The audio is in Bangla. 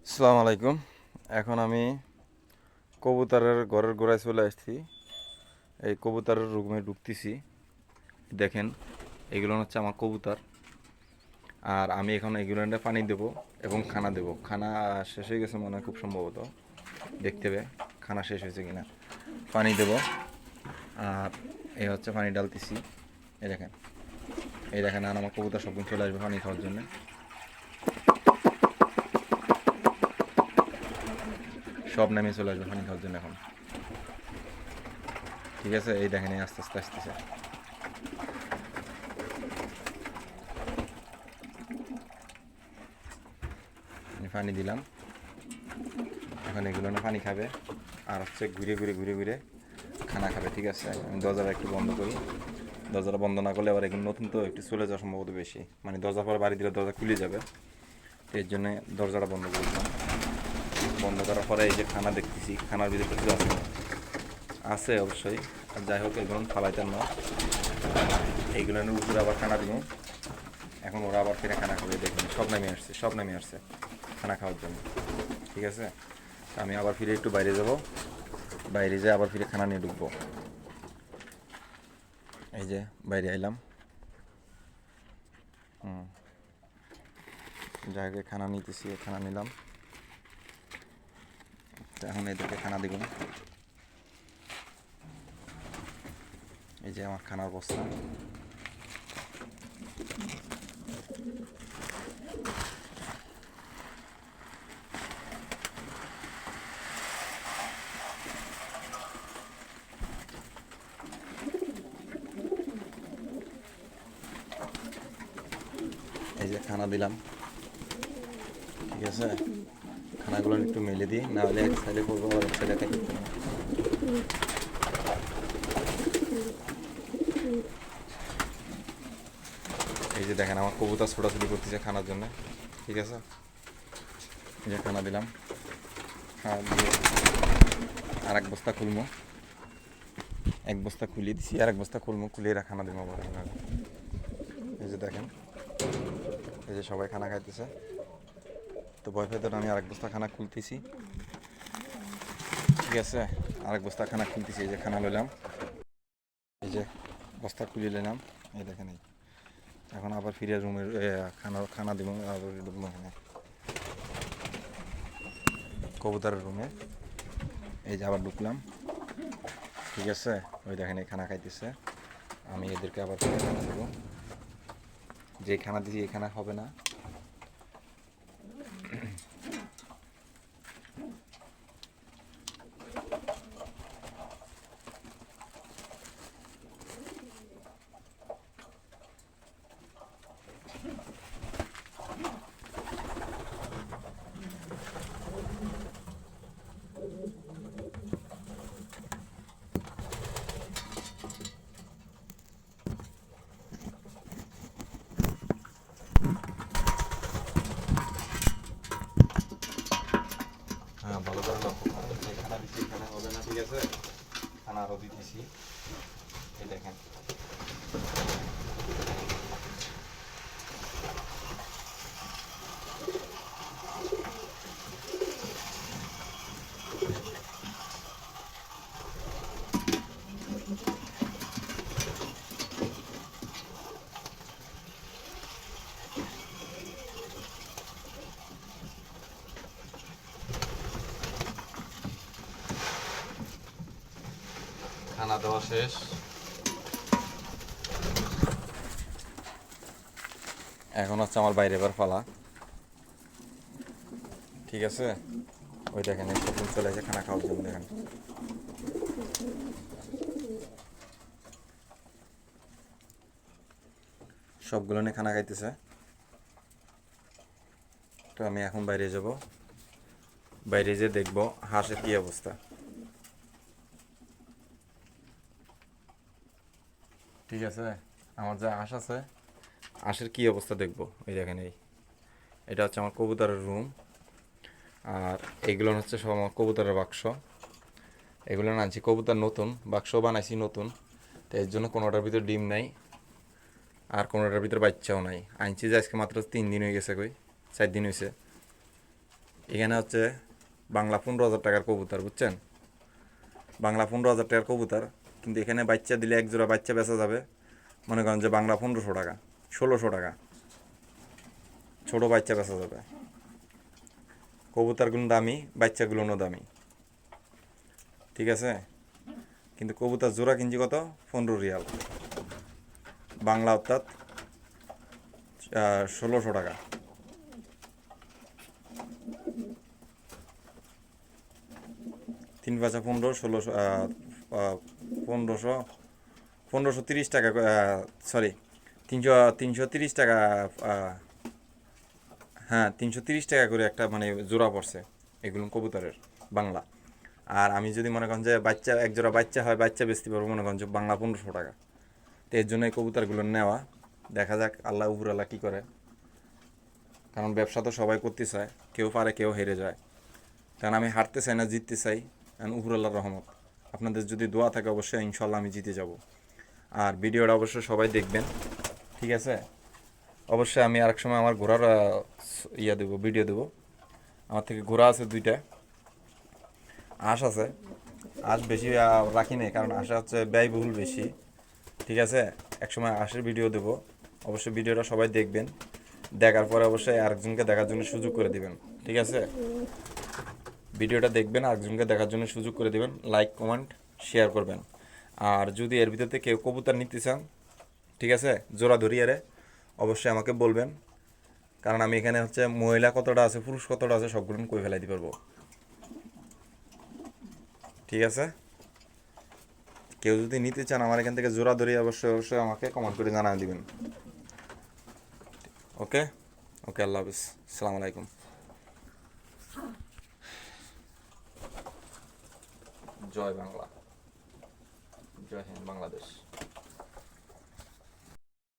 আসসালামু আলাইকুম। এখন আমি কবুতরের ঘরের গোড়ায় চলে আসছি। এই কবুতরের রুমে ঢুকতেছি। দেখেন, এগুলো হচ্ছে আমার কবুতর। আর আমি এখন এগুলো পানি দেব এবং খানা দেব। খানা শেষ হয়ে গেছে মনে হয়, খুব সম্ভবত। দেখতে হবে খানা শেষ হয়েছে কিনা। পানি দেব। আর এই হচ্ছে পানি ডালতেছি। এই দেখেন, আর আমার কবুতর সবগুলো চলে আসবে পানি খাওয়ার জন্য। সব নামে চলে আসবে পানি খাওয়ার জন্য এখন। ঠিক আছে, এই দেখেন, এই আস্তে আস্তে আসতেছে। আমি পানি দিলাম। এখন এগুলো না পানি খাবে, আর হচ্ছে ঘুরে ঘুরে ঘুরে ঘুরে খানা খাবে। ঠিক আছে, আমি দরজাটা একটু বন্ধ করি। দরজাটা বন্ধ না করলে আবার এগুলো নতুন তো একটু চলে যাওয়া সম্ভবত বেশি, মানে দরজা পর বাড়ি দিলে দরজা খুলে যাবে। তো এর জন্য দরজাটা বন্ধ করে দিলাম। বন্ধ করার পরে এই যে খানা দেখতেছি, খানার ভিতরে কিছু আছে না? আছে অবশ্যই। আর যাই হোক, এগুলো ফালাইতেন না। এইগুলোর উপরে আবার খানা দিব। এখন ওরা আবার ফিরে খানা খাবে। দেখুন, সব নামিয়ে আসছে, সব নামিয়ে আসছে খানা খাওয়ার জন্য। ঠিক আছে, আমি আবার ফিরে একটু বাইরে যাব। বাইরে যেয়ে আবার ফিরে খানা নিয়ে ঢুকবো। এই যে বাইরে আইলাম। যাকে খানা নিতেছি, খানা নিলাম। তো এখন এদেরকে খানা দিব। এই যে আমার খানার বস্তা। এই যে খানা দিলাম। ঠিক আছে, খানাগুলো একটু মেলে দিই, না হলে এক সাইডে করবো আর এক সাইডে খাইতে পারবো না। এই যে দেখেন, আমার কবুতর ছোটাছুটি করতেছে খানার জন্য। ঠিক আছে, এই যে খানা দিলাম। খানা দিয়ে আর এক বস্তা খুলবো। এক বস্তা খুলে দিছি, আর এক বস্তা খুলবো, খুলে এরা খানা দিব আবার। এই যে দেখেন, এই যে সবাই খানা খাইতেছে। তো ভয় পেতে আমি আরেক বস্তা খানা খুলতেছি। ঠিক আছে, আরেক বস্তা খানা খুলতেছি। এই যে খানা লইলাম, এই যে বস্তা খুলে নিলাম। এই দেখেন, এই এখন আবার ফিরে রুমের খানা খানা দিব। আবার ঢুকবো এখানে কবুতরের রুমে। এই যে আবার ঢুকলাম। ঠিক আছে, ওই দেখেন এই খানা খাইতেছে। আমি এদেরকে আবার ফিরে খানা দেবো। যে খানা দিছি এই খানা হবে না। হ্যাঁ, ভালো করে লক্ষ্য করেন, যে খানা দিচ্ছি এখানে হবে না। ঠিক আছে, খানা আরও দিতেছি। এই দেখেন, খানা দেওয়া শেষ। এখন হচ্ছে আমার বাইরে এবার ফালা। ঠিক আছে, ওই দেখেন এই সবগুলো চলে আসে খানা খাওয়ার জন্য। দেখেন, সবগুলো নিয়ে খানা খাইতেছে। তো আমি এখন বাইরে যাব। বাইরে যেয়ে দেখবো হাঁসের কী অবস্থা। ঠিক আছে, আমার যা হাঁস আছে, হাঁসের কী অবস্থা দেখবো। এই দেখেন, এই এটা হচ্ছে আমার কবুতরের রুম। আর এইগুলো হচ্ছে সব আমার কবুতরের বাক্স। এগুলো আনছি কবুতর নতুন, বাক্স বানাইছি নতুন। তো এর জন্য কোনোটার ভিতরে ডিম নাই, আর কোনোটার ভিতরে বাচ্চাও নাই। আনছি যে আজকে মাত্র 3 দিন হয়ে গেছে, কই 4 দিন হয়েছে। এখানে হচ্ছে বাংলা 15,000 টাকার কবুতর, বুঝছেন? বাংলা 15,000 টাকার কবুতর, কিন্তু এখানে বাচ্চা দিলে এক জোড়া বাচ্চা বেচা যাবে মনে করেন যে বাংলা 1500 টাকা, 1600 টাকা, ছোটো বাচ্চা বেচা যাবে। কবুতরগুলো দামি, বাচ্চাগুলোও দামি, ঠিক আছে? কিন্তু কবুতর জোড়া কিনছি কত? 15 রিয়াল, বাংলা অর্থাৎ 1600 টাকা। তিন পাঁচা 15, 1600, 1500, 1530 টাকা, সরি 330 টাকা, হ্যাঁ 330 টাকা করে একটা মানে জোড়া পড়ছে এগুলো কবুতরের বাংলা। আর আমি যদি মনে করেন যে বাচ্চা এক জোড়া বাচ্চা হয়, বাচ্চা বেচতে পারবো মনে করেন যে বাংলা 1500 টাকা। তো এর জন্য এই কবুতরগুলো নেওয়া, দেখা যাক আল্লাহ উপরাল্লাহ কী করে। কারণ ব্যবসা তো সবাই করতে চায়, কেউ পারে কেউ হেরে যায়, কারণ আমি হারতে চাই না, জিততে চাই। উপরাল্লাহর রহমত, আপনাদের যদি দোয়া থাকে অবশ্যই ইনশাল্লাহ আমি জিতে যাব। আর ভিডিওটা অবশ্যই সবাই দেখবেন, ঠিক আছে? অবশ্যই আমি আরেক সময় আমার ঘোড়ার দেবো, ভিডিও দেবো। আমার থেকে ঘোড়া আছে 2টা, হাঁস আছে। হাঁস বেশি রাখি নাই, কারণ হাঁসে হচ্ছে ব্যয়বহুল বেশি, ঠিক আছে? একসময় হাঁসের ভিডিও দেবো, অবশ্যই ভিডিওটা সবাই দেখবেন। দেখার পরে অবশ্যই আরেকজনকে দেখার জন্য সুযোগ করে দিবেন, ঠিক আছে? ভিডিওটা দেখবেন, আরেকজনকে দেখার জন্য সুযোগ করে দিবেন, লাইক কমেন্ট শেয়ার করবেন। আর যদি এর ভিতরে কেউ কবুতর নিতে চান, ঠিক আছে, জোড়া ধরিয়ে অবশ্যই আমাকে বলবেন, কারণ আমি এখানে হচ্ছে মহিলা কতটা আছে, পুরুষ কতটা আছে সবগুলো কই ফেলাই দিতে পারবো, ঠিক আছে? কেউ যদি নিতে চান আমার এখান থেকে জোড়া ধরিয়ে অবশ্যই অবশ্যই আমাকে কমেন্ট করে জানিয়ে দিবেন। ওকে ওকে, আল্লাহ হাফিজ, আসসালামু আলাইকুম। জয় বাংলা, জয় হিন্দ বাংলাদেশ।